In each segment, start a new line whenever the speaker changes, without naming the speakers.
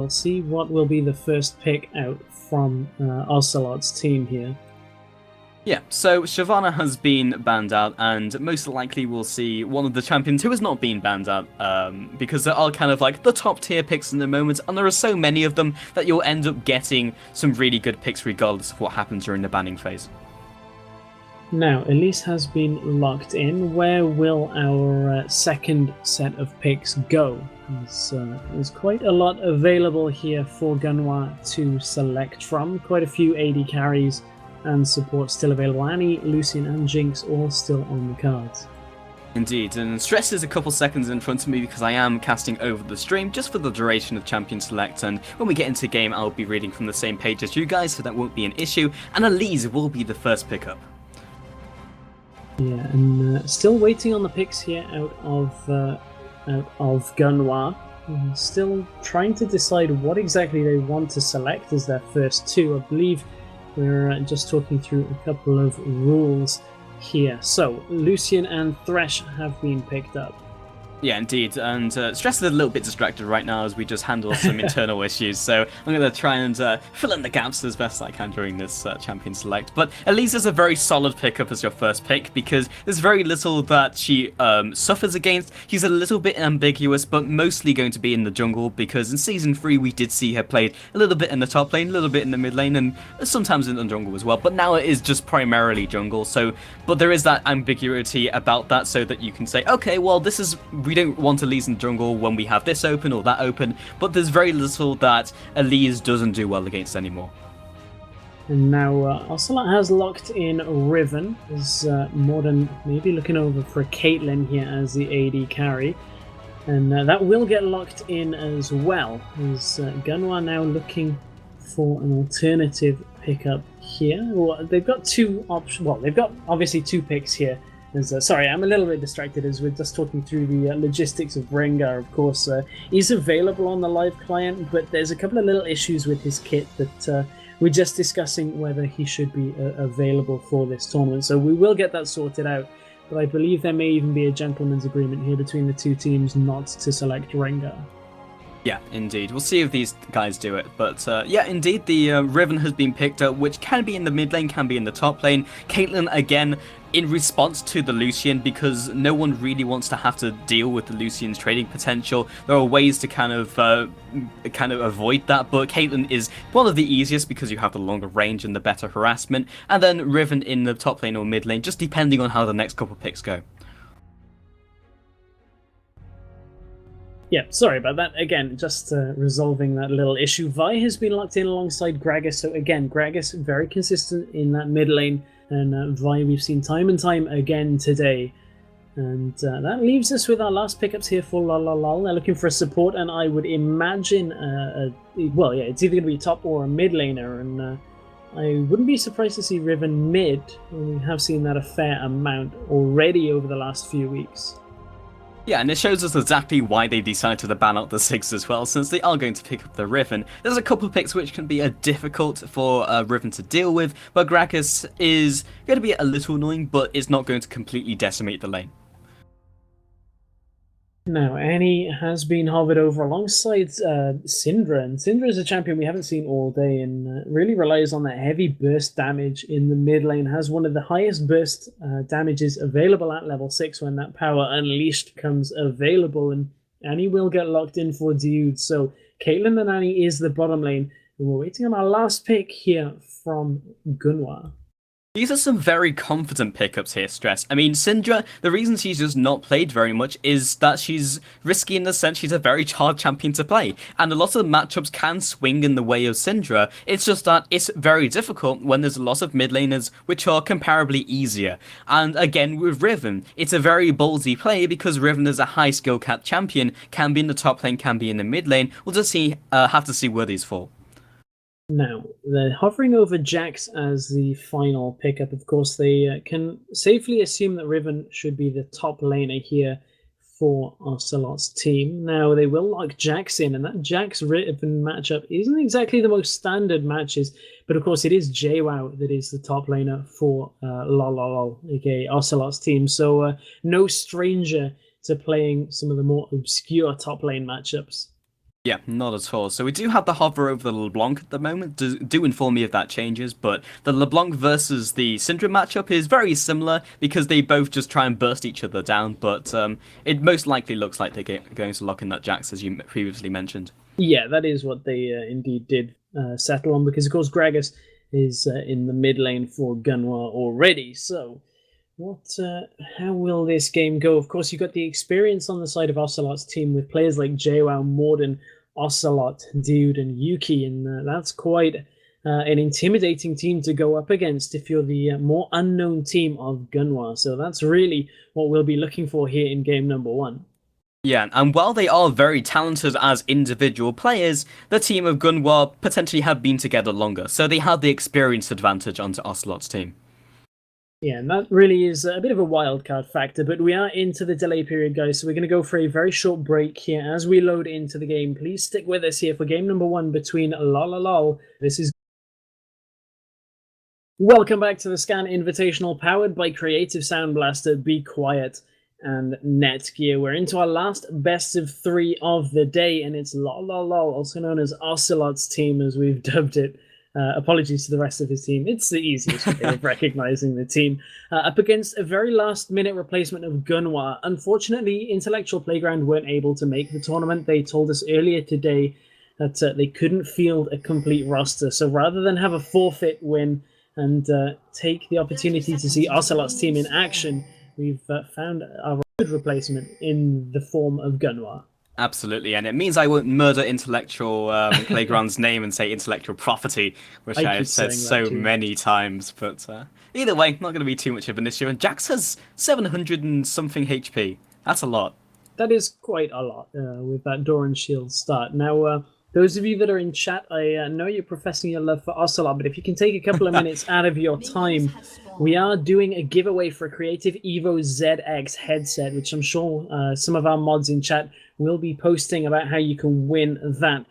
We'll see what will be the first pick out from Ocelote's team here.
Yeah, so Shyvana has been banned out, and most likely we'll see one of the champions who has not been banned out, because there are kind of like the top tier picks in the moment, and there are so many of them that you'll end up getting some really good picks regardless of what happens during the banning phase.
Now, Elise has been locked in. Where will our second set of picks go? There's quite a lot available here for Gunwaaa to select from. Quite a few AD carries and support still available. Annie, Lucian and Jinx all still on the cards.
Indeed, and Stress is a couple seconds in front of me because I am casting over the stream just for the duration of Champion Select, and when we get into the game I'll be reading from the same page as you guys, so that won't be an issue, and Elise will be the first pickup.
Yeah, and still waiting on the picks here out of Gunwaaa. Still trying to decide what exactly they want to select as their first two. I believe we're just talking through a couple of rules here. So, Lucian and Thresh have been picked up.
Yeah, indeed, and Stress is a little bit distracted right now as we just handle some internal issues, so I'm going to try and fill in the gaps as best I can during this Champion Select. But Elise is a very solid pickup as your first pick, because there's very little that she suffers against. She's a little bit ambiguous, but mostly going to be in the jungle, because in Season 3 we did see her played a little bit in the top lane, a little bit in the mid lane, and sometimes in the jungle as well, but now it is just primarily jungle, so, but there is that ambiguity about that, so that you can say, okay, well, this is... we don't want Elise in jungle when we have this open or that open, but there's very little that Elise doesn't do well against anymore.
And now Ocelote has locked in Riven, as Morden maybe looking over for Caitlyn here as the AD carry. And that will get locked in as well, as Gunwaaa now looking for an alternative pickup here. Well, they've got two options. Well, they've got obviously two picks here. Sorry, I'm a little bit distracted as we're just talking through the logistics of Rengar. Of course, he's available on the live client, but there's a couple of little issues with his kit that we're just discussing whether he should be available for this tournament. So we will get that sorted out, but I believe there may even be a gentleman's agreement here between the two teams not to select Rengar.
Yeah, indeed. We'll see if these guys do it. But yeah, indeed, the Riven has been picked up, which can be in the mid lane, can be in the top lane. Caitlyn, again, in response to the Lucian, because no one really wants to have to deal with the Lucian's trading potential. There are ways to kind of avoid that, but Caitlyn is one of the easiest because you have the longer range and the better harassment. And then Riven in the top lane or mid lane, just depending on how the next couple picks go.
Yeah, sorry about that. Again, just resolving that little issue. Vi has been locked in alongside Gragas. So again, Gragas very consistent in that mid lane. And Vi we've seen time and time again today. And that leaves us with our last pickups here for Lololol. They're looking for a support, and I would imagine, well, yeah, it's either going to be a top or a mid laner. And I wouldn't be surprised to see Riven mid. We have seen that a fair amount already over the last few weeks.
Yeah, and it shows us exactly why they decided to ban out the 6 as well, since they are going to pick up the Riven. There's a couple of picks which can be difficult for Riven to deal with, but Gragas is going to be a little annoying, but it's not going to completely decimate the lane.
Now, Annie has been hovered over alongside Syndra, and Syndra is a champion we haven't seen all day and really relies on that heavy burst damage in the mid lane, has one of the highest burst damages available at level 6 when that power unleashed comes available, and Annie will get locked in for Dioud. So Caitlyn and Annie is the bottom lane, and we're waiting on our last pick here from Gunwaaa.
These are some very confident pickups here, Stress. I mean, Syndra, the reason she's just not played very much is that she's risky in the sense she's a very hard champion to play. And a lot of the matchups can swing in the way of Syndra. It's just that it's very difficult when there's a lot of mid laners which are comparably easier. And again, with Riven, it's a very ballsy play because Riven is a high skill cap champion, can be in the top lane, can be in the mid lane. We'll just have to see where these fall.
Now, they're hovering over Jax as the final pickup. Of course, they can safely assume that Riven should be the top laner here for Ocelote's team. Now, they will lock Jax in, and that Jax-Riven matchup isn't exactly the most standard matches, but of course it is Jwow that is the top laner for Lololol, aka Ocelote's team, so no stranger to playing some of the more obscure top lane matchups.
Yeah, not at all. So we do have the hover over the LeBlanc at the moment. Do inform me if that changes, but the LeBlanc versus the Syndra matchup is very similar because they both just try and burst each other down, but it most likely looks like they're going to lock in that Jax, as you previously mentioned.
Yeah, that is what they indeed did settle on, because of course Gragas is in the mid lane for Gunwaaa already. So what? How will this game go? Of course, you've got the experience on the side of Ocelote's team with players like Jwow, Morden, Ocelote, Dioud, and Yuki, and that's quite an intimidating team to go up against if you're the more unknown team of Gunwaaa. So that's really what we'll be looking for here in game number one.
Yeah, and while they are very talented as individual players, the team of Gunwaaa potentially have been together longer, so they have the experience advantage onto Ocelote's team.
Yeah, and that really is a bit of a wild card factor, but we are into the delay period, guys, so we're going to go for a very short break here as we load into the game. Please stick with us here for game number one between Lololol. This is... Welcome back to the Scan Invitational, powered by Creative Sound Blaster, Be Quiet, and Netgear. We're into our last best of three of the day, and it's Lololol, also known as Ocelote's team, as we've dubbed it. Apologies to the rest of his team. It's the easiest way of recognizing the team. Up against a very last-minute replacement of Gunwaaa. Unfortunately, Intellectual Playground weren't able to make the tournament. They told us earlier today that they couldn't field a complete roster. So rather than have a forfeit win and take the opportunity to see Ocelote's team in action, we've found our good replacement in the form of Gunwaaa.
Absolutely, and it means I won't murder Intellectual Playground's name and say intellectual property, which I have said so many times. But either way, not going to be too much of an issue. And Jax has 700 and something HP. That's a lot.
That is quite a lot with that Doran Shield start. Now, those of you that are in chat, I know you're professing your love for Ocelote, but if you can take a couple of minutes out of your time, we are doing a giveaway for a Creative Evo ZX headset, which I'm sure some of our mods in chat will be posting about how you can win that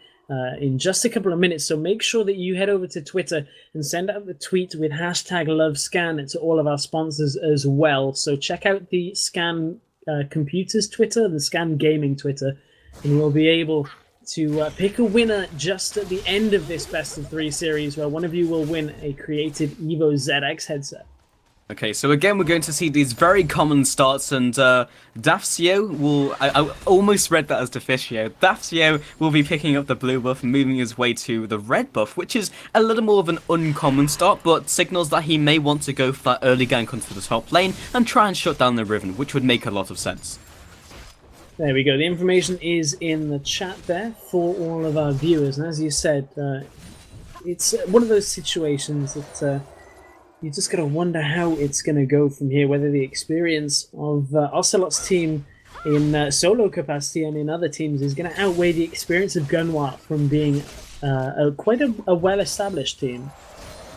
in just a couple of minutes. So make sure that you head over to Twitter and send out the tweet with hashtag LoveScan to all of our sponsors as well. So check out the Scan Computers Twitter, the Scan Gaming Twitter, and we'll be able to pick a winner just at the end of this best of three series, where one of you will win a Creative Evo ZX headset.
Okay, so again, we're going to see these very common starts, and Daffcio will... I almost read that as Daffcio. Daffcio will be picking up the blue buff and moving his way to the red buff, which is a little more of an uncommon start, but signals that he may want to go for that early gank onto the top lane and try and shut down the Riven, which would make a lot of sense.
There we go. The information is in the chat there for all of our viewers, and as you said, it's one of those situations that... you just got to wonder how it's going to go from here, whether the experience of Ocelote's team in solo capacity and in other teams is going to outweigh the experience of Gunwaaa from being quite a well-established team.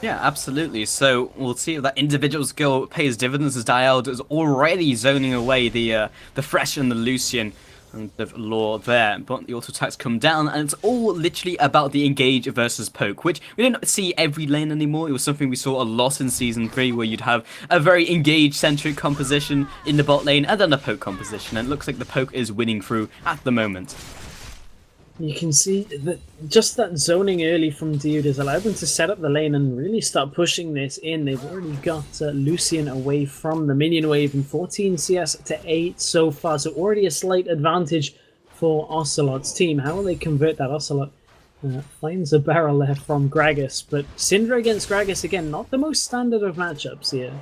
Yeah, absolutely. So we'll see if that individual skill pays dividends, as Dioud is already zoning away the Fresh and the Lucian and the lore there, but the auto attacks come down, and it's all literally about the engage versus poke, which we don't see every lane anymore. It was something we saw a lot in Season 3, where you'd have a very engage-centric composition in the bot lane, and then a poke composition, and it looks like the poke is winning through at the moment.
You can see that just that zoning early from Dioud has allowed them to set up the lane and really start pushing this in. They've already got Lucian away from the minion wave in 14 CS to 8 so far, so already a slight advantage for Ocelote's team. How will they convert that? Ocelote finds a barrel there from Gragas, but Syndra against Gragas, again, not the most standard of matchups here.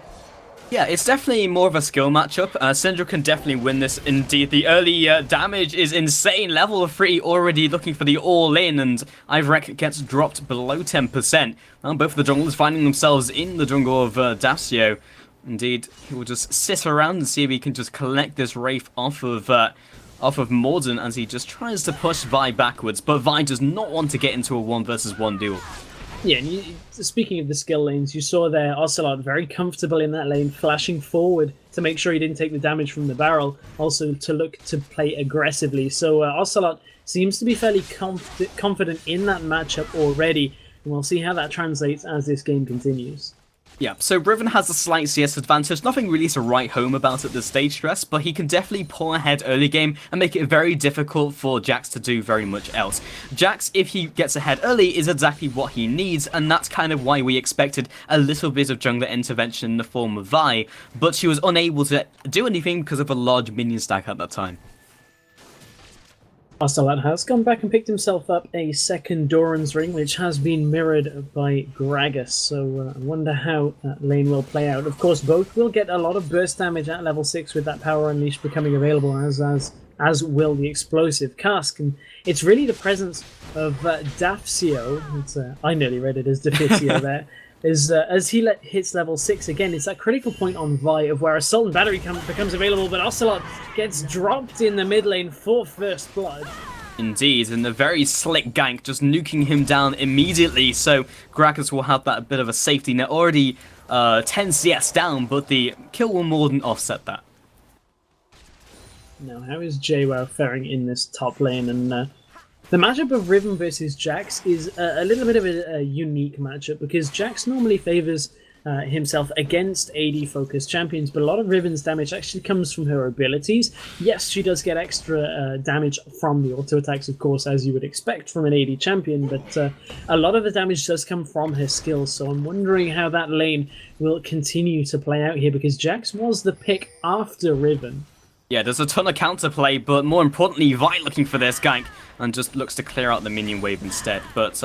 Yeah, it's definitely more of a skill matchup. Syndra can definitely win this indeed. The early damage is insane. Level 3 already looking for the all-in, and Iverek gets dropped below 10%. Now both of the junglers finding themselves in the jungle of Daffcio. Indeed, he will just sit around and see if he can just collect this Wraith off of Morden as he just tries to push Vi backwards. But Vi does not want to get into a 1 versus 1 duel.
Yeah, and speaking of the skill lanes, you saw there Ocelote very comfortable in that lane, flashing forward to make sure he didn't take the damage from the barrel, also to look to play aggressively. So Ocelote seems to be fairly confident in that matchup already, and we'll see how that translates as this game continues.
Yeah, so Riven has a slight CS advantage, nothing really to write home about at this stage, Stress, but he can definitely pull ahead early game and make it very difficult for Jax to do very much else. Jax, if he gets ahead early, is exactly what he needs, and that's kind of why we expected a little bit of jungler intervention in the form of Vi, but she was unable to do anything because of a large minion stack at that time.
Ocelote has gone back and picked himself up a second Doran's Ring, which has been mirrored by Gragas, so I wonder how that lane will play out. Of course, both will get a lot of burst damage at level 6 with that Power Unleash becoming available, as will the Explosive Cask, and it's really the presence of Daffcio, I nearly read it as Daffcio there, as he hits level 6 again, it's that critical point on Vi of where Assault and Battery becomes available, but Ocelote gets dropped in the mid lane for first blood.
Indeed, and a very slick gank, just nuking him down immediately, so Gragas will have that bit of a safety net, already 10 CS down, but the kill will more than offset that.
Now, how is Jwow faring in this top lane? And the matchup of Riven versus Jax is a little bit of a unique matchup, because Jax normally favors himself against AD-focused champions, but a lot of Riven's damage actually comes from her abilities. Yes, she does get extra damage from the auto attacks, of course, as you would expect from an AD champion, but a lot of the damage does come from her skills, so I'm wondering how that lane will continue to play out here, because Jax was the pick after Riven.
Yeah, there's a ton of counterplay, but more importantly, Vi looking for this gank and just looks to clear out the minion wave instead. But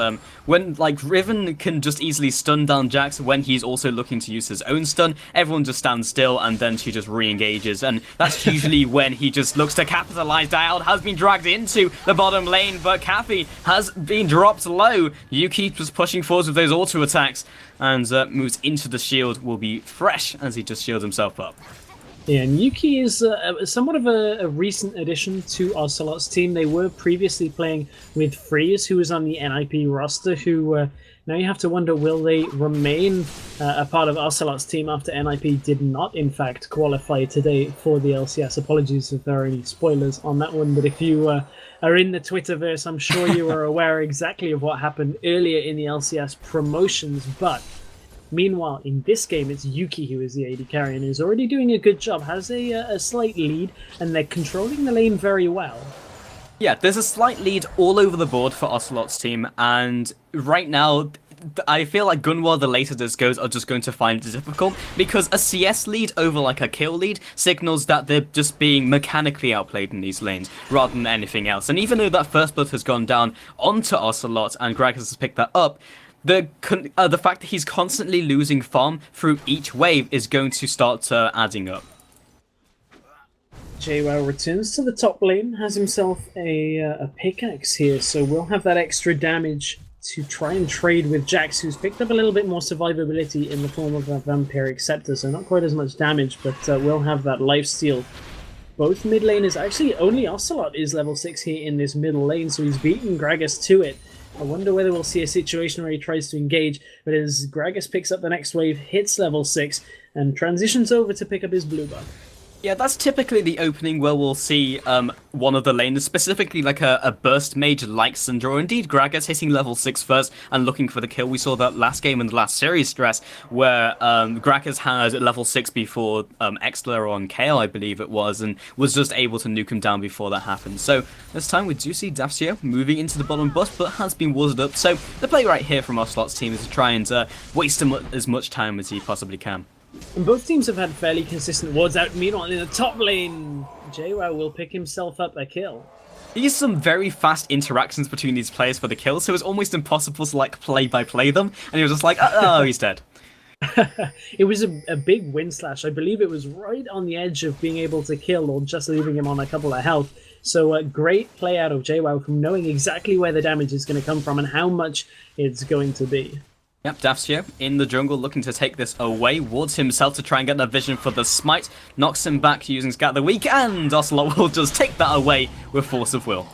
when, like, Riven can just easily stun down Jax when he's also looking to use his own stun, everyone just stands still and then she just re-engages. And that's usually when he just looks to capitalize. Dioud has been dragged into the bottom lane, but Caffeee has been dropped low. Yuki just pushing forwards with those auto attacks and moves into the shield, will be fresh as he just shields himself up.
Yeah, and Yuki is somewhat of a recent addition to Ocelote's team. They were previously playing with Freeze, who was on the NIP roster, who now you have to wonder, will they remain a part of Ocelote's team after NIP did not, in fact, qualify today for the LCS? Apologies if there are any spoilers on that one, but if you are in the Twitterverse, I'm sure you are aware exactly of what happened earlier in the LCS promotions, but meanwhile, in this game, it's Yuki who is the AD carry and is already doing a good job, has a slight lead, and they're controlling the lane very well.
Yeah, there's a slight lead all over the board for Ocelote's team, and right now, I feel like Gunwaaa, the later this goes, are just going to find it difficult, because a CS lead over like a kill lead signals that they're just being mechanically outplayed in these lanes, rather than anything else. And even though that first blood has gone down onto Ocelote, and Gragas has picked that up, the fact that he's constantly losing farm through each wave is going to start adding up.
Jwow returns to the top lane, has himself a pickaxe here, so we'll have that extra damage to try and trade with Jax, who's picked up a little bit more survivability in the form of a Vampiric Scepter, so not quite as much damage, but we'll have that lifesteal. Both mid laners, actually only Ocelote is level 6 here in this middle lane, so he's beaten Gragas to it. I wonder whether we'll see a situation where he tries to engage, but as Gragas picks up the next wave, hits level 6, and transitions over to pick up his blue buff.
Yeah, that's typically the opening where we'll see one of the laners, specifically like a burst mage like Syndra, or indeed Gragas hitting level 6 first and looking for the kill. We saw that last game in the last series, Stress, where Gragas had level 6 before Exler on KO, I believe it was, and was just able to nuke him down before that happened. So this time we do see Daffcio moving into the bottom bush, but has been warded up. So the play right here from Ocelote's team is to try and waste as much time as he possibly can.
And both teams have had fairly consistent wards out. Meanwhile, in the top lane, Jwow will pick himself up a kill.
There's some very fast interactions between these players for the kill, so it's almost impossible to like play-by-play them. And you're just like, oh, he's dead.
It was a big win slash. I believe it was right on the edge of being able to kill or just leaving him on a couple of health. So a great play out of Jwow from knowing exactly where the damage is going to come from and how much it's going to be.
Yep, Daffcio in the jungle looking to take this away, wards himself to try and get that vision for the smite, knocks him back using Scatter the Weak, and Ocelote will just take that away with force of will.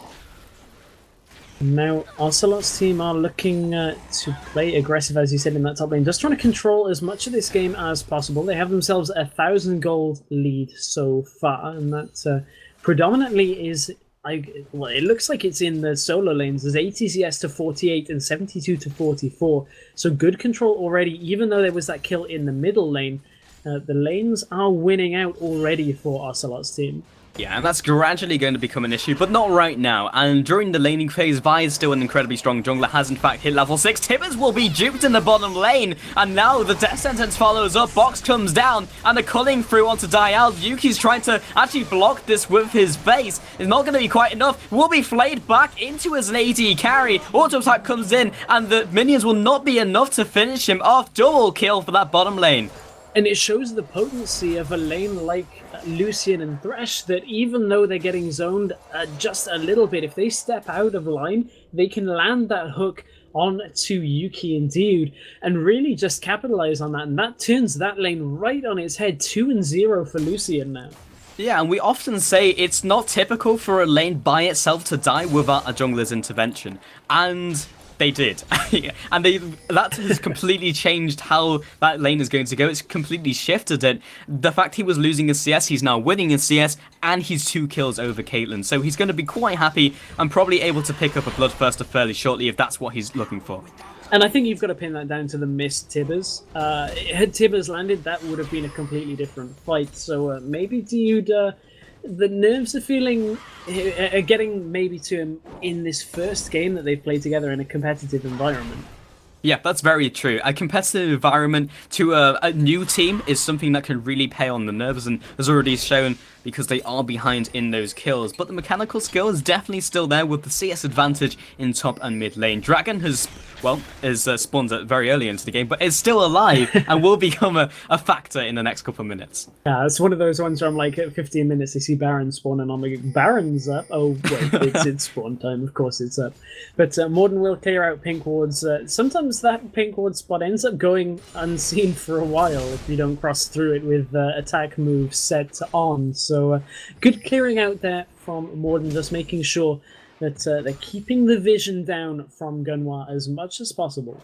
Now, Ocelote's team are looking to play aggressive, as you said, in that top lane, just trying to control as much of this game as possible. They have themselves 1,000 gold lead so far, and that predominantly is Well, it looks like it's in the solo lanes. There's 80 CS to 48 and 72 to 44. So good control already, even though there was that kill in the middle lane. The lanes are winning out already for Ocelote's team.
Yeah, and that's gradually going to become an issue, but not right now. And during the laning phase, Vi is still an incredibly strong jungler, has in fact hit level 6. Tibbers will be duped in the bottom lane, and now the death sentence follows up. Box comes down, and they're culling through onto Dioud. Yuki's trying to actually block this with his face. It's not going to be quite enough. Will be flayed back into as an AD carry. Auto attack comes in, and the minions will not be enough to finish him off. Double kill for that bottom lane.
And it shows the potency of a lane like Lucian and Thresh, that even though they're getting zoned just a little bit, if they step out of line, they can land that hook on to Yuki and Dioud and really just capitalize on that. And that turns that lane right on its head. 2-0 for Lucian now.
Yeah, and we often say it's not typical for a lane by itself to die without a jungler's intervention. And they did. And that has completely changed how that lane is going to go. It's completely shifted it. The fact he was losing his CS, he's now winning his CS, and he's 2 kills over Caitlyn. So he's going to be quite happy and probably able to pick up a Bloodthirster fairly shortly if that's what he's looking for.
And I think you've got to pin that down to the missed Tibbers. Had Tibbers landed, that would have been a completely different fight. So maybe Dioud, the nerves are getting maybe to him in this first game that they've played together in a competitive environment.
Yeah, that's very true. A competitive environment to a new team is something that can really pay on the nerves, and has already shown because they are behind in those kills. But the mechanical skill is definitely still there with the CS advantage in top and mid lane. Dragon has, spawned very early into the game, but is still alive and will become a factor in the next couple of minutes.
Yeah, it's one of those ones where I'm like, at 15 minutes, they see Baron spawn, and I'm like, Baron's up? Oh, wait, it's spawn time, of course it's up. But Morden will clear out pink wards. Sometimes that pink ward spot ends up going unseen for a while if you don't cross through it with attack moves set on. So good clearing out there from Morden, just making sure that they're keeping the vision down from Gunwaaa as much as possible.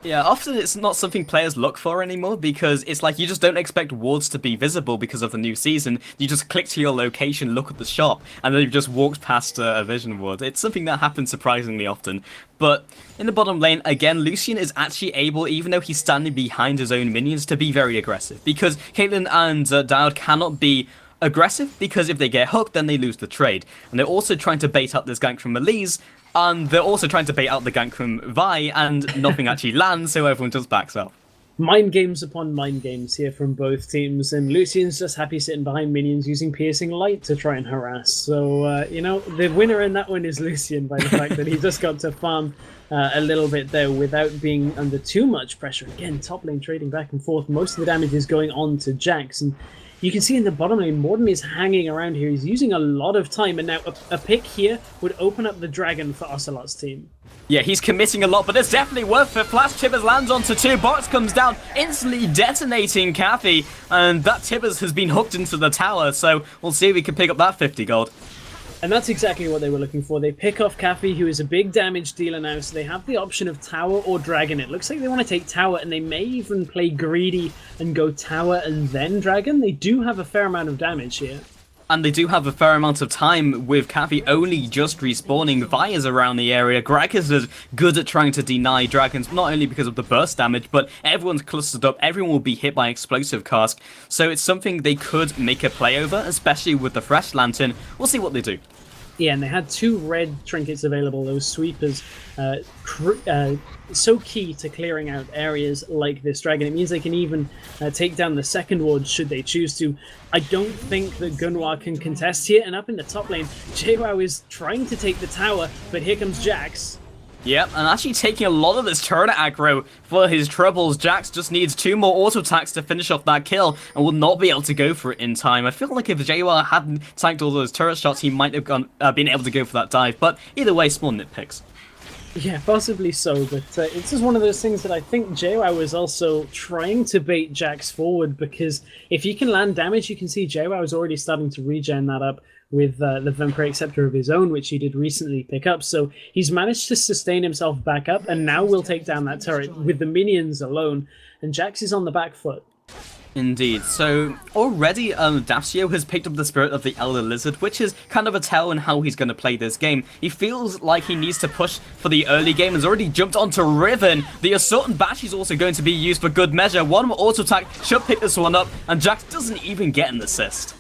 Yeah, often it's not something players look for anymore, because it's like you just don't expect wards to be visible because of the new season. You just click to your location, look at the shop, and then you've just walked past a vision ward. It's something that happens surprisingly often. But in the bottom lane, again, Lucian is actually able, even though he's standing behind his own minions, to be very aggressive. Because Caitlyn and Dioud cannot be aggressive, because if they get hooked, then they lose the trade. And they're also trying to bait out this gank from Elise, and they're also trying to bait out the gank from Vi, and nothing actually lands, so everyone just backs up.
Mind games upon mind games here from both teams, and Lucian's just happy sitting behind minions using Piercing Light to try and harass. So, the winner in that one is Lucian, by the fact that he just got to farm a little bit there without being under too much pressure. Again, top lane trading back and forth. Most of the damage is going on to Jax, and you can see in the bottom lane, Morden is hanging around here. He's using a lot of time, and now a pick here would open up the dragon for Ocelote's team.
Yeah, he's committing a lot, but it's definitely worth it. Flash Tibbers lands onto 2, Box comes down, instantly detonating Caffeee, and that Tibbers has been hooked into the tower, so we'll see if we can pick up that 50 gold.
And that's exactly what they were looking for. They pick off Caffeee, who is a big damage dealer now, so they have the option of tower or dragon. It looks like they want to take tower, and they may even play greedy and go tower and then dragon. They do have a fair amount of damage here.
And they do have a fair amount of time with Caffeee only just respawning. Vi's around the area. Gragas is good at trying to deny dragons, not only because of the burst damage, but everyone's clustered up. Everyone will be hit by explosive cask. So it's something they could make a play over, especially with the fresh lantern. We'll see what they do.
Yeah, and they had 2 red trinkets available, those sweepers, so key to clearing out areas like this dragon. It means they can even take down the second ward should they choose to. I don't think that Gunwaaa can contest here, and up in the top lane, Jwow is trying to take the tower, but here comes Jax.
Yep, and actually taking a lot of this turret aggro for his troubles. Jax just needs 2 more auto attacks to finish off that kill and will not be able to go for it in time. I feel like if Jwow hadn't tanked all those turret shots, he might have been able to go for that dive, but either way, small nitpicks.
Yeah, possibly so, but it's just one of those things that I think Jwow was also trying to bait Jax forward, because if he can land damage, you can see Jwow is already starting to regen that up with the Vampiric Scepter of his own, which he did recently pick up. So he's managed to sustain himself back up, and now will take down that turret with the minions alone, and Jax is on the back foot.
Indeed. So already Daffcio has picked up the spirit of the Elder Lizard, which is kind of a tell on how he's going to play this game. He feels like he needs to push for the early game, has already jumped onto Riven. The Assault and Bash is also going to be used for good measure. One more auto attack should pick this one up, and Jax doesn't even get an assist.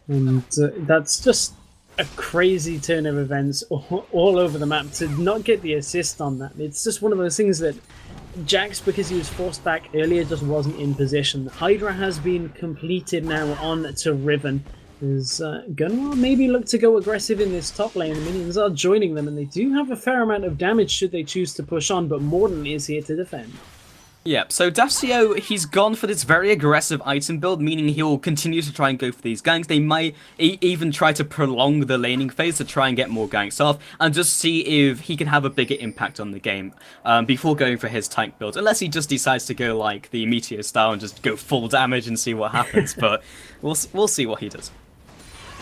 And that's just a crazy turn of events all over the map to not get the assist on that. It's just one of those things that Jax, because he was forced back earlier, just wasn't in position. Hydra has been completed now on to Riven. As Gunwaaa maybe look to go aggressive in this top lane. The minions are joining them, and they do have a fair amount of damage should they choose to push on, but Morden is here to defend.
Yeah, so Daffcio, he's gone for this very aggressive item build, meaning he'll continue to try and go for these ganks. They might even try to prolong the laning phase to try and get more ganks off, and just see if he can have a bigger impact on the game before going for his tank build. Unless he just decides to go like the Meteor style and just go full damage and see what happens, but we'll see what he does.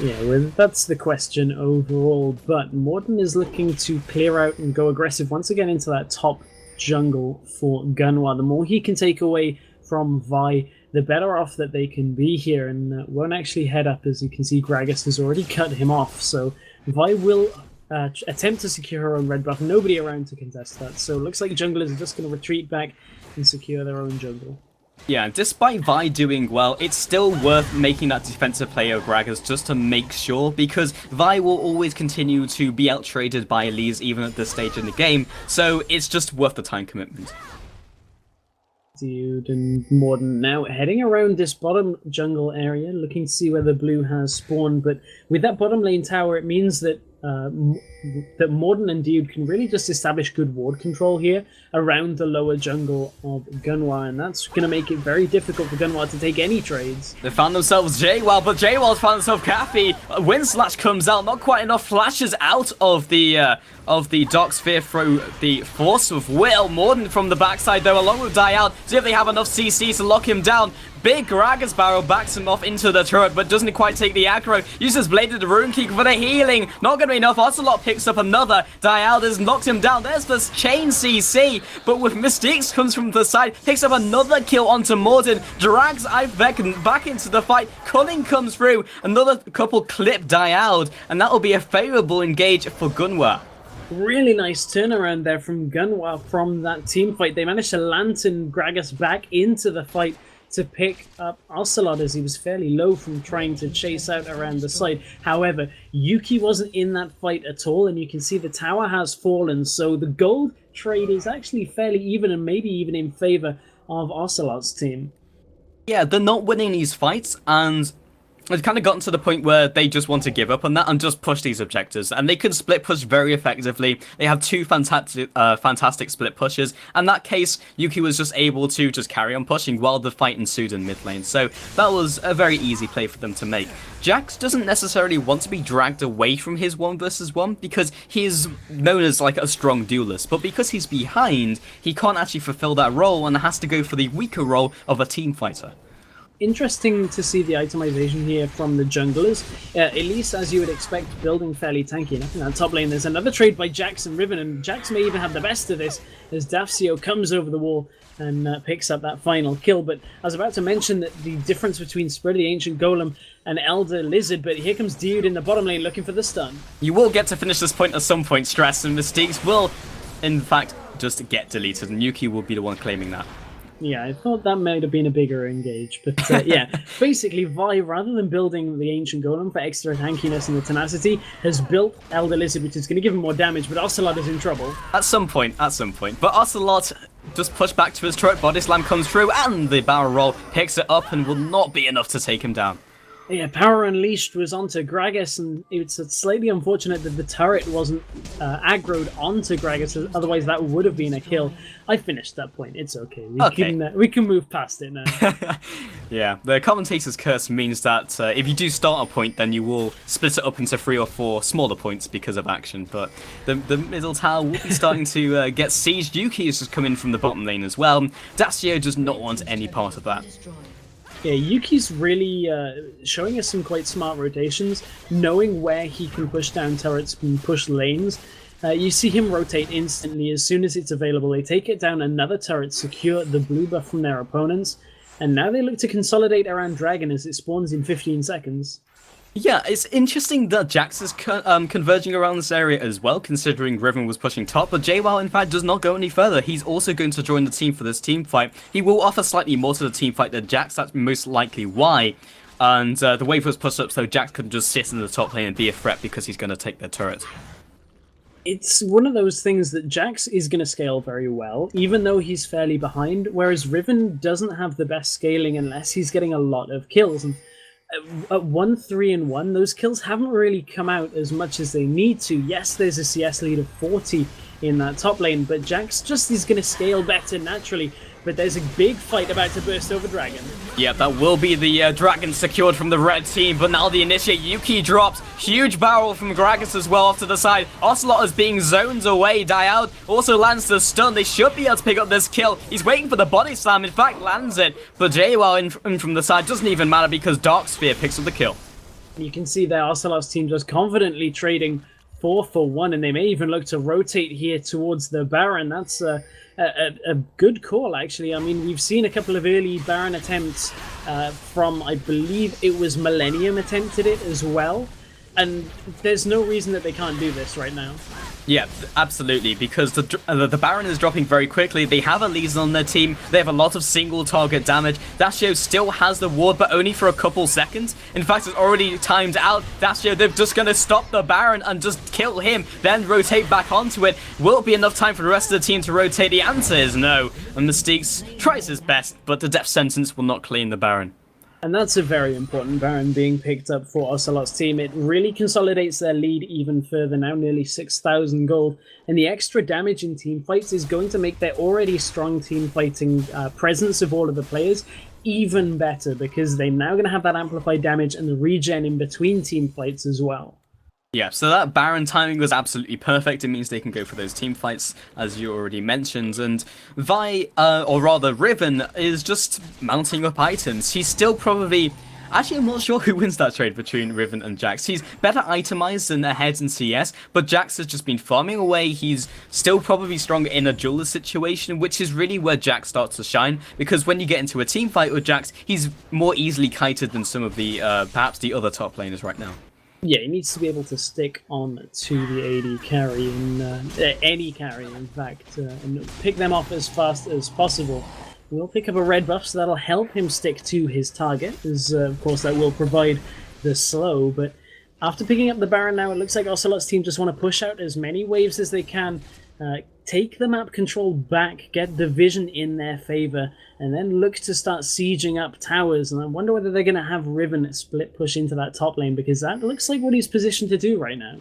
Yeah, well, that's the question overall, but Morden is looking to clear out and go aggressive once again into that top jungle for Gunwaaa. The more he can take away from Vi, the better off that they can be here, and won't actually head up. As you can see, Gragas has already cut him off, so Vi will attempt to secure her own red buff. Nobody around to contest that, so it looks like junglers are just going to retreat back and secure their own jungle.
Yeah, despite Vi doing well, it's still worth making that defensive play of Gragas just to make sure, because Vi will always continue to be out-traded by Elise even at this stage in the game, so it's just worth the time commitment.
Dioud and Morden now heading around this bottom jungle area, looking to see where the blue has spawned, but with that bottom lane tower, it means that that Morden and Dioud can really just establish good ward control here around the lower jungle of Gunwaaa, and that's going to make it very difficult for Gunwaaa to take any trades.
They found themselves Jwow, but Jwow's found himself Caffeee. Wind Slash comes out, not quite enough flashes out of the Dark Sphere through the Force of Will. Morden from the backside though, along with Dioud, see if they have enough CC to lock him down. Big Gragas barrel backs him off into the turret, but doesn't quite take the aggro. Uses Bladed Rune Key for the healing. Not going to be enough. Ocelote picks up another. Dioud has knocked him down. There's this chain CC, but with Mystiques comes from the side, picks up another kill onto Morden, drags Iverek back into the fight. Culling comes through. Another couple clip Dioud, and that will be a favorable engage for Gunwaaa.
Really nice turnaround there from Gunwaaa from that team fight. They managed to lantern Gragas back into the fight to pick up Ocelote, as he was fairly low from trying to chase out around the side. However, Yuki wasn't in that fight at all, and you can see the tower has fallen, so the gold trade is actually fairly even, and maybe even in favor of Ocelote's team.
Yeah, they're not winning these fights, and it's kind of gotten to the point where they just want to give up on that and just push these objectives. And they can split push very effectively. They have two fantastic split pushes. In that case, Yuki was just able to just carry on pushing while the fight ensued in mid lane. So that was a very easy play for them to make. Jax doesn't necessarily want to be dragged away from his 1v1 because he is known as like a strong duelist. But because he's behind, he can't actually fulfill that role and has to go for the weaker role of a team fighter.
Interesting to see the itemization here from the junglers. Elise, as you would expect, building fairly tanky enough in that top lane. There's another trade by Jax and Riven, and Jax may even have the best of this as Daffcio comes over the wall and picks up that final kill. But I was about to mention that the difference between Spirit of the Ancient Golem and Elder Lizard, but here comes Dioud in the bottom lane looking for the stun.
You will get to finish this point at some point, Stress, and Mystiques will, in fact, just get deleted, and Yuki will be the one claiming that.
Yeah, I thought that might have been a bigger engage, but yeah, basically Vi, rather than building the Ancient Golem for extra tankiness and the tenacity, has built Elder Lizard, which is going to give him more damage, but Ocelote is in trouble.
At some point. But Ocelote just pushed back to his turret, Body Slam comes through, and the barrel roll picks it up and will not be enough to take him down.
Yeah, Power Unleashed was onto Gragas, and it's slightly unfortunate that the turret wasn't aggroed onto Gragas, otherwise that would have been a kill. I finished that point, it's okay. We can move past it now.
Yeah, the commentator's curse means that if you do start a point, then you will split it up into 3 or 4 smaller points because of action, but the middle tower will be starting to get sieged. Yuki is just coming from the bottom lane as well. Daffcio does not want any part of that.
Yeah, Yuki's really showing us some quite smart rotations, knowing where he can push down turrets and push lanes. You see him rotate instantly as soon as it's available. They take it down another turret, secure the blue buff from their opponents, And now they look to consolidate around Dragon as it spawns in 15 seconds.
Yeah, it's interesting that Jax is converging around this area as well, considering Riven was pushing top, but Jwow, in fact, does not go any further. He's also going to join the team for this team fight. He will offer slightly more to the team fight than Jax, that's most likely why. And the wave was pushed up so Jax could just sit in the top lane and be a threat because he's going to take their turret.
It's one of those things that Jax is going to scale very well, even though he's fairly behind, whereas Riven doesn't have the best scaling unless he's getting a lot of kills. And at 1-3-1, those kills haven't really come out as much as they need to. Yes, there's a CS lead of 40 in that top lane, but Jax just is going to scale better naturally. But there's a big fight about to burst over Dragon.
Yeah, that will be the Dragon secured from the red team, but now the initiate Yuki drops. Huge barrel from Gragas as well off to the side. Ocelote is being zoned away. Dioud also lands the stun. They should be able to pick up this kill. He's waiting for the body slam, in fact lands it. But Jwow in from the side doesn't even matter because Dark Sphere picks up the kill.
You can see there Ocelote's team just confidently trading 4 for 1, and they may even look to rotate here towards the Baron. That's a good call, actually. I mean, we've seen a couple of early Baron attempts from, I believe it was Millennium attempted it as well, and there's no reason that they can't do this right now.
Yeah, absolutely, because the Baron is dropping very quickly. They have a lead on their team. They have a lot of single target damage. Daffcio still has the ward, but only for a couple seconds. In fact, it's already timed out. Daffcio, they're just going to stop the Baron and just kill him, then rotate back onto it. Will it be enough time for the rest of the team to rotate? The answer is no. And Mystiques tries his best, but the death sentence will not clean the Baron.
And that's a very important Baron being picked up for Ocelote's team. It really consolidates their lead even further now, nearly 6,000 gold. And the extra damage in team fights is going to make their already strong team fighting presence of all of the players even better, because they're now going to have that amplified damage and the regen in between team fights as well.
Yeah, so that Baron timing was absolutely perfect. It means they can go for those team fights, as you already mentioned. And Riven, is just mounting up items. He's still probably... Actually, I'm not sure who wins that trade between Riven and Jax. He's better itemized than ahead in CS, but Jax has just been farming away. He's still probably stronger in a duelist situation, which is really where Jax starts to shine, because when you get into a team fight with Jax, he's more easily kited than some of the, perhaps the other top laners right now.
Yeah, he needs to be able to stick on to the AD carry, and any carry, in fact, and pick them off as fast as possible. We'll pick up a red buff, so that'll help him stick to his target, as of course that will provide the slow. But after picking up the Baron now, it looks like Ocelote's team just want to push out as many waves as they can, take the map control back, get the vision in their favor, and then look to start sieging up towers. And I wonder whether they're going to have Riven split push into that top lane, because that looks like what he's positioned to do right now.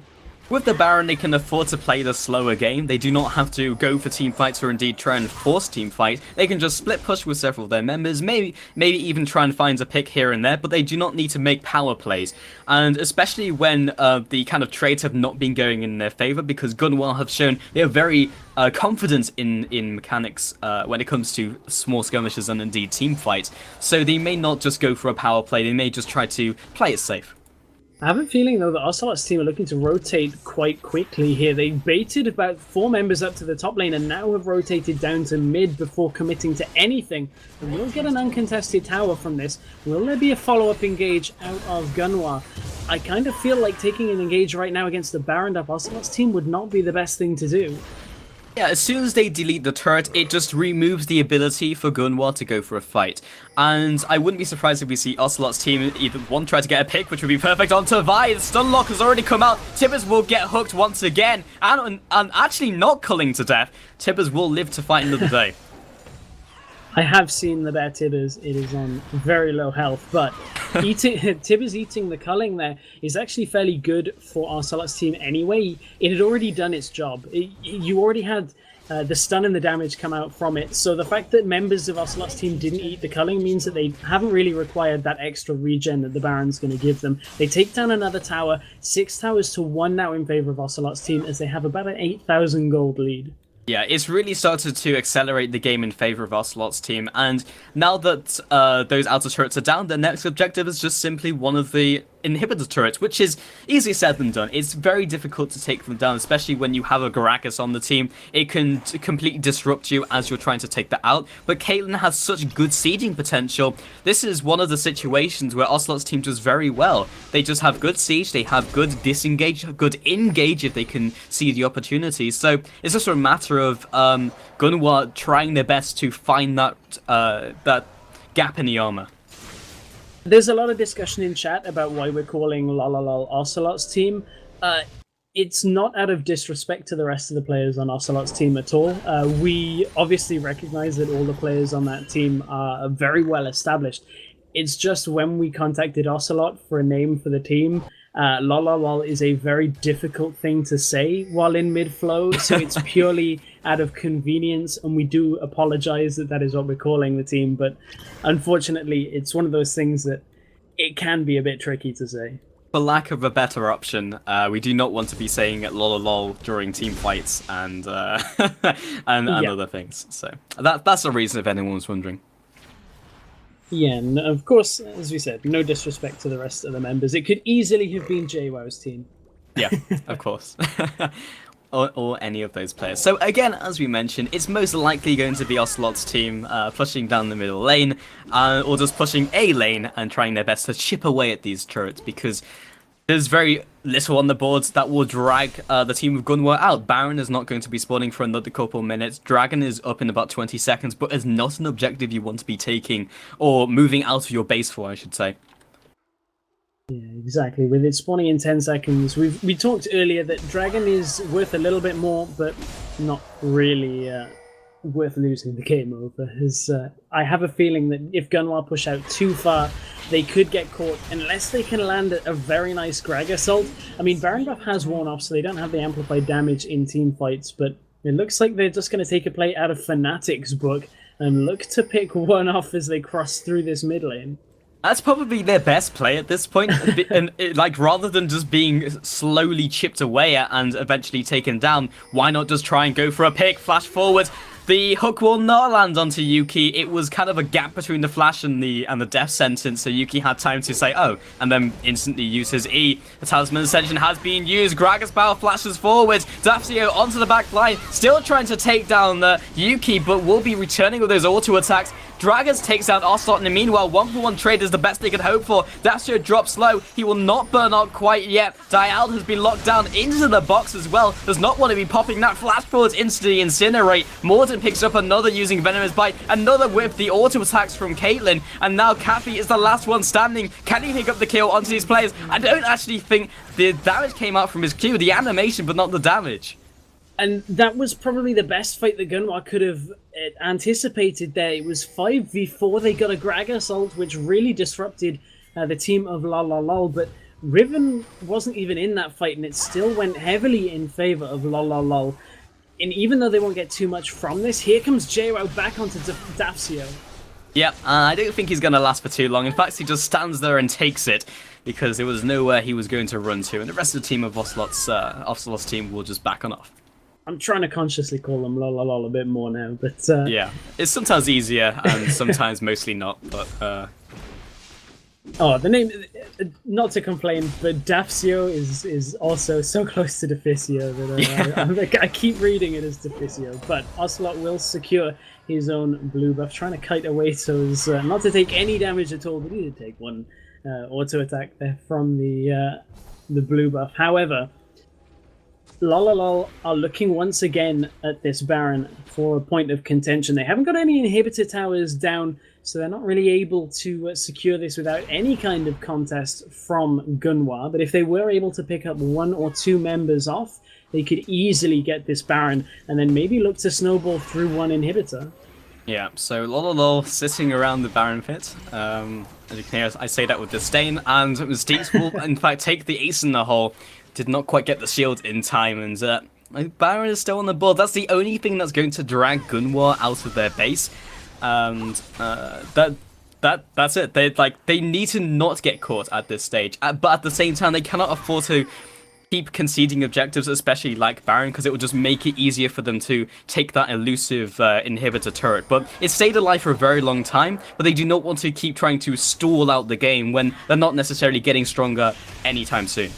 With the Baron, they can afford to play the slower game. They do not have to go for team fights or indeed try and force team fight. They can just split push with several of their members, maybe even try and find a pick here and there, but they do not need to make power plays. And especially when the kind of trades have not been going in their favor, because Gunwaaa have shown they are very confident in mechanics when it comes to small skirmishes and indeed team fights. So they may not just go for a power play, they may just try to play it safe.
I have a feeling, though, that Ocelote's team are looking to rotate quite quickly here. They baited about 4 members up to the top lane and now have rotated down to mid before committing to anything. And we'll get an uncontested tower from this. Will there be a follow-up engage out of Gunwaaa? I kind of feel like taking an engage right now against the Baron up Ocelote's team would not be the best thing to do.
Yeah, as soon as they delete the turret, it just removes the ability for Gunwaaa to go for a fight. And I wouldn't be surprised if we see Ocelote's team either one try to get a pick, which would be perfect onto Vi. The stun lock has already come out. Tibbers will get hooked once again, and actually not culling to death. Tibbers will live to fight another day.
I have seen the bear Tibbers. It is on very low health, but Tibbers eating the culling there is actually fairly good for Ocelote's team anyway. It had already done its job. You already had the stun and the damage come out from it, so the fact that members of Ocelote's team didn't eat the culling means that they haven't really required that extra regen that the Baron's going to give them. They take down another tower, 6 towers to 1 now in favor of Ocelote's team, as they have about an 8,000 gold lead.
Yeah, it's really started to accelerate the game in favor of Ocelote's team, and now that those outer turrets are down, the next objective is just simply one of the inhibitor turrets, which is easier said than done. It's very difficult to take them down, especially when you have a Gragas on the team. It can completely disrupt you as you're trying to take that out. But Caitlyn has such good sieging potential. This is one of the situations where Ocelote's team does very well. They just have good siege, they have good disengage, good engage if they can see the opportunity. So it's just a matter of Gunwaaa trying their best to find that that gap in the armor.
There's a lot of discussion in chat about why we're calling Lololol Ocelote's team. It's not out of disrespect to the rest of the players on Ocelote's team at all. We obviously recognize that all the players on that team are very well established. It's just when we contacted Ocelote for a name for the team, Lololol is a very difficult thing to say while in mid-flow, so it's purely out of convenience, and we do apologize that that is what we're calling the team, but unfortunately it's one of those things that it can be a bit tricky to say.
For lack of a better option, we do not want to be saying Lololol during team fights and other things, so that's the reason if anyone was wondering.
Yeah, and of course, as we said, no disrespect to the rest of the members. It could easily have been Jwow's team.
Yeah, of course. or any of those players. So again, as we mentioned, it's most likely going to be Ocelote's team pushing down the middle lane, or just pushing a lane and trying their best to chip away at these turrets, because there's very little on the boards that will drag the team of Gunwaaa out. Baron is not going to be spawning for another couple minutes. Dragon is up in about 20 seconds, but is not an objective you want to be taking, or moving out of your base for, I should say.
Yeah, exactly. With it spawning in 10 seconds, we talked earlier that Dragon is worth a little bit more, but not really worth losing the game over. As I have a feeling that if Gunwaaa push out too far, they could get caught unless they can land a very nice Greg assault. I mean, Baron buff has worn off, so they don't have the amplified damage in team fights, but it looks like they're just going to take a play out of Fnatic's book and look to pick one off as they cross through this mid lane.
That's probably their best play at this point, and like, rather than just being slowly chipped away at and eventually taken down, why not just try and go for a pick, flash forward? The hook will not land onto Yuki. It was kind of a gap between the flash and the death sentence, so Yuki had time to say, oh, and then instantly use his E. The Talisman Ascension has been used. Gragas power flashes forward. Daffcio onto the back line, still trying to take down Yuki, but will be returning with those auto attacks. Dragons takes down Ocelote, in the meanwhile, 1-for-1 trade is the best they could hope for. Daffcio drops low. He will not burn out quite yet. Dioud has been locked down into the box as well. Does not want to be popping that flash forward into the Incinerate. Morden picks up another using Venomous Bite. Another with the auto attacks from Caitlyn. And now Caffeee is the last one standing. Can he pick up the kill onto these players? I don't actually think the damage came out from his Q. The animation, but not the damage.
And that was probably the best fight that Gunwaaa could have anticipated there. It was 5v4. They got a Greg assault, which really disrupted the team of Lololol. But Riven wasn't even in that fight, and it still went heavily in favor of Lololol. And even though they won't get too much from this, here comes Jwow back onto Daffcio.
Yep, I don't think he's going to last for too long. In fact, he just stands there and takes it, because there was nowhere he was going to run to. And the rest of the team of Ocelote's team will just back on off.
I'm trying to consciously call them Lololol a bit more now, but...
Yeah, it's sometimes easier, and sometimes mostly not, but...
Oh, the name... Not to complain, but Daffcio is also so close to Daffcio that I keep reading it as Daffcio, but Ocelote will secure his own blue buff, trying to kite away so as not to take any damage at all, but he did take one auto attack there from the blue buff. However... Lololol are looking once again at this Baron for a point of contention. They haven't got any inhibitor towers down, so they're not really able to secure this without any kind of contest from Gunwaaa. But if they were able to pick up one or two members off, they could easily get this Baron and then maybe look to snowball through one inhibitor.
Yeah, so Lololol sitting around the Baron pit. As you can hear, I say that with disdain, and Mystiques will in fact take the ace in the hole. Did not quite get the shield in time, and Baron is still on the board. That's the only thing that's going to drag Gunwaaa out of their base, and that's it. They need to not get caught at this stage, but at the same time they cannot afford to keep conceding objectives, especially like Baron, because it would just make it easier for them to take that elusive inhibitor turret. But it stayed alive for a very long time, but they do not want to keep trying to stall out the game when they're not necessarily getting stronger anytime soon.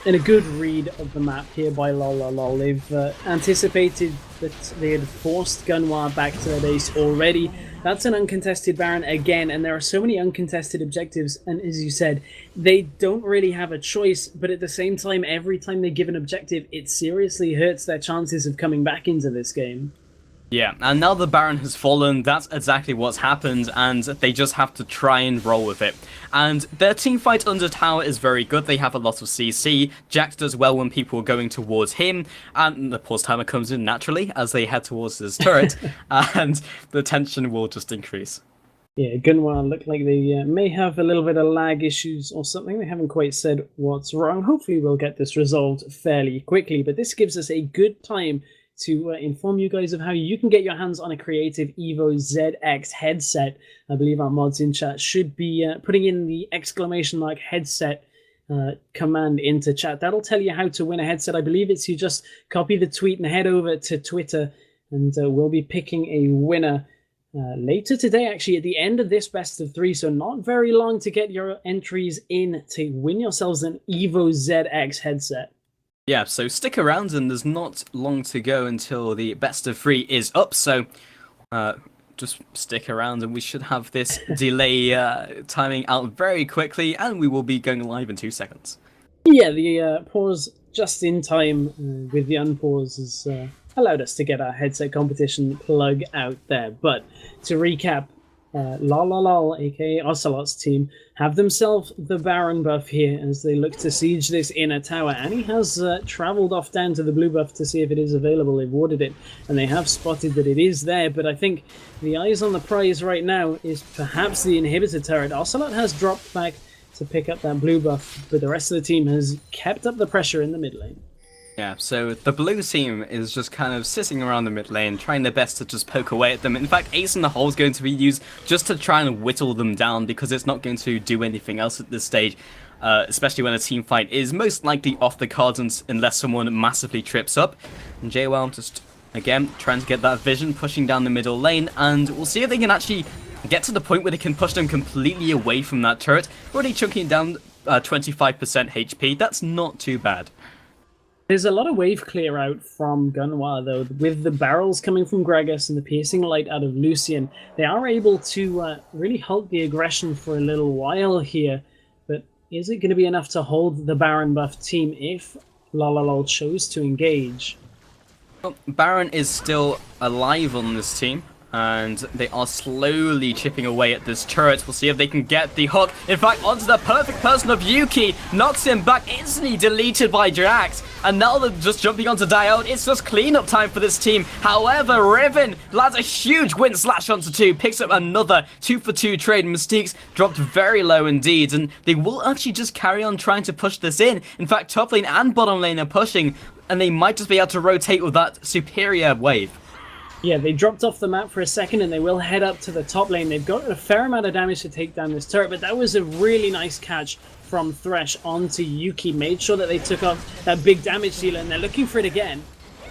And a good read of the map here by Lololol. They've anticipated that they had forced Gunwaaa back to their base already. That's an uncontested Baron again, and there are so many uncontested objectives, and as you said, they don't really have a choice, but at the same time, every time they give an objective, it seriously hurts their chances of coming back into this game.
Yeah, and now the Baron has fallen, that's exactly what's happened, and they just have to try and roll with it. And their teamfight under tower is very good, they have a lot of CC, Jax does well when people are going towards him, and the pause timer comes in naturally as they head towards his turret, and the tension will just increase.
Yeah, Gunwaaa look like they may have a little bit of lag issues or something. They haven't quite said what's wrong. Hopefully we'll get this resolved fairly quickly, but this gives us a good time to inform you guys of how you can get your hands on a creative Evo ZX headset. I believe our mods in chat should be putting in the exclamation mark headset command into chat. That'll tell you how to win a headset. I believe it's you just copy the tweet and head over to Twitter, and we'll be picking a winner later today, actually, at the end of this best of 3, so not very long to get your entries in to win yourselves an Evo ZX headset.
Yeah, so stick around, and there's not long to go until the best of 3 is up, so just stick around and we should have this delay timing out very quickly, and we will be going live in 2 seconds.
Yeah, the pause just in time with the unpause has allowed us to get our headset competition plug out there. But to recap, Lololol, aka Ocelote's team, have themselves the Baron buff here as they look to siege this inner tower. Annie has travelled off down to the blue buff to see if it is available. They've ordered it, and they have spotted that it is there, but I think the eyes on the prize right now is perhaps the inhibitor turret. Ocelote has dropped back to pick up that blue buff, but the rest of the team has kept up the pressure in the mid lane.
Yeah, so the blue team is just kind of sitting around the mid lane, trying their best to just poke away at them. In fact, Ace in the Hole is going to be used just to try and whittle them down, because it's not going to do anything else at this stage, especially when a team fight is most likely off the cards unless someone massively trips up. And Jwow just, again, trying to get that vision, pushing down the middle lane, and we'll see if they can actually get to the point where they can push them completely away from that turret. Already chunking down 25% HP, that's not too bad.
There's a lot of wave clear out from Gunwaaa, though. With the barrels coming from Gragas and the piercing light out of Lucian, they are able to really halt the aggression for a little while here. But is it going to be enough to hold the Baron buff team if Lololol chose to engage?
Well, Baron is still alive on this team, and they are slowly chipping away at this turret. We'll see if they can get the hook. In fact, onto the perfect person of Yuki. Knocks him back, instantly deleted by Jax. And now they're just jumping onto Dioud. It's just cleanup time for this team. However, Riven lands a huge win slash onto 2. Picks up another 2-for-2 trade. Mystiques dropped very low indeed. And they will actually just carry on trying to push this in. In fact, top lane and bottom lane are pushing. And they might just be able to rotate with that superior wave.
Yeah, they dropped off the map for a second, and they will head up to the top lane. They've got a fair amount of damage to take down this turret, but that was a really nice catch from Thresh onto Yuki. Made sure that they took off that big damage dealer, and they're looking for it again.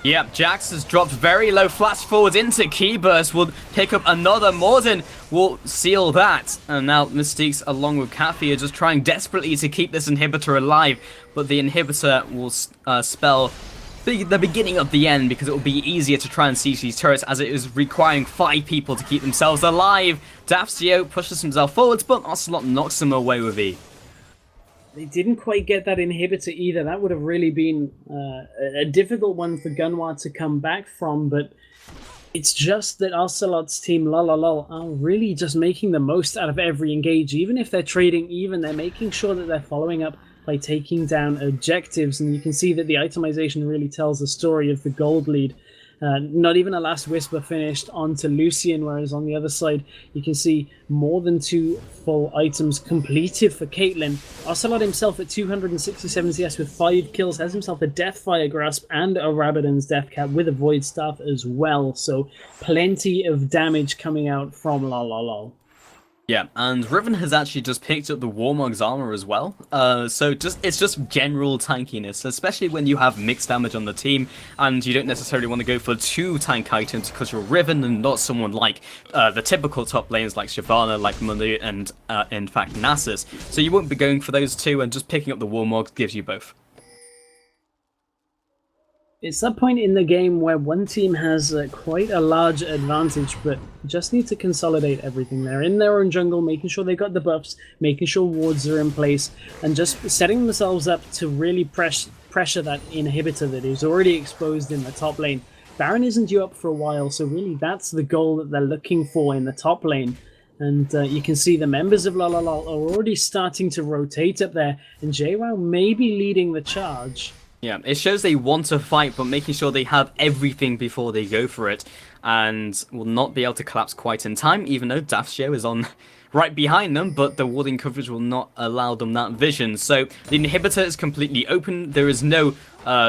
Yep, Jax has dropped very low. Flash forward into Key Burst. Will pick up another. Morden will seal that. And now Mystiques, along with Caffeee, are just trying desperately to keep this inhibitor alive. But the inhibitor will spell the beginning of the end, because it will be easier to try and siege these turrets as it is requiring 5 people to keep themselves alive. Daffcio pushes himself forwards, but Ocelote knocks him away with E.
They didn't quite get that inhibitor either. That would have really been a difficult one for Gunwaaa to come back from, but it's just that Ocelote's team, Lololol, are really just making the most out of every engage. Even if they're trading even, they're making sure that they're following up by taking down objectives, and you can see that the itemization really tells the story of the gold lead. Not even a last whisper finished onto Lucian, whereas on the other side you can see more than 2 full items completed for Caitlyn. Ocelote himself at 267 CS with 5 kills has himself a Deathfire Grasp and a Rabadon's Death Cap with a Void Staff as well, so plenty of damage coming out from Lololol.
Yeah, and Riven has actually just picked up the Warmog's armor as well. So it's just general tankiness, especially when you have mixed damage on the team, and you don't necessarily want to go for 2 tank items because you're Riven and not someone like the typical top lanes like Shyvana, like Manu, and in fact Nasus. So you won't be going for those 2, and just picking up the Warmog gives you both.
It's that point in the game where one team has quite a large advantage, but just need to consolidate everything. They're in their own jungle, making sure they've got the buffs, making sure wards are in place, and just setting themselves up to really pressure that inhibitor that is already exposed in the top lane. Baron isn't due up for a while, so really that's the goal that they're looking for in the top lane. And you can see the members of Lololol are already starting to rotate up there, and Jwow may be leading the charge.
Yeah, it shows they want to fight, but making sure they have everything before they go for it, and will not be able to collapse quite in time, even though Daffcio is on right behind them, but the warding coverage will not allow them that vision. So the inhibitor is completely open. There is no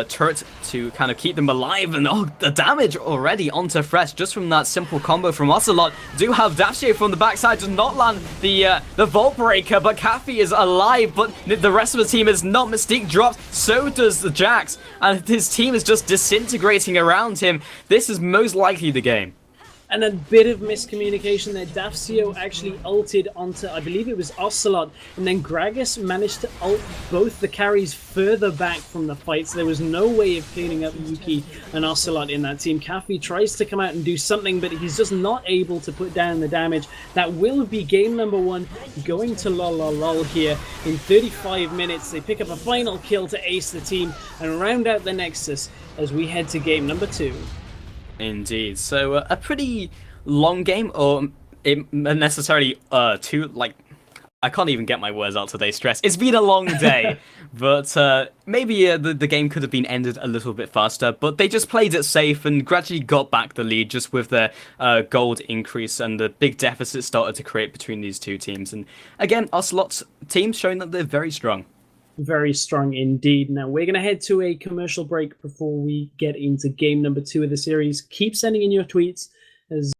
turret to kind of keep them alive, and the damage already onto Fresh just from that simple combo from Ocelote. Do have Daffcio from the backside, does not land the Vault Breaker, but Caffeee is alive, but the rest of the team is not. Mystique drops, so does the Jax, and his team is just disintegrating around him. This is most likely the game.
And a bit of miscommunication there. Daffcio actually ulted onto, I believe it was Ocelote, and then Gragas managed to ult both the carries further back from the fight, so there was no way of cleaning up Yuki and Ocelote in that team. Caffeee tries to come out and do something, but he's just not able to put down the damage. That will be game number 1 going to Lololol here. In 35 minutes, they pick up a final kill to ace the team and round out the Nexus as we head to game number 2.
Indeed. So a pretty long game, or it necessarily too, like, I can't even get my words out today, stress. It's been a long day, but maybe the game could have been ended a little bit faster, but they just played it safe and gradually got back the lead just with their gold increase and the big deficit started to create between these two teams. And again, Ocelote's team showing that they're very strong.
Very strong indeed. Now, we're going to head to a commercial break before we get into game number 2 of the series. Keep sending in your tweets as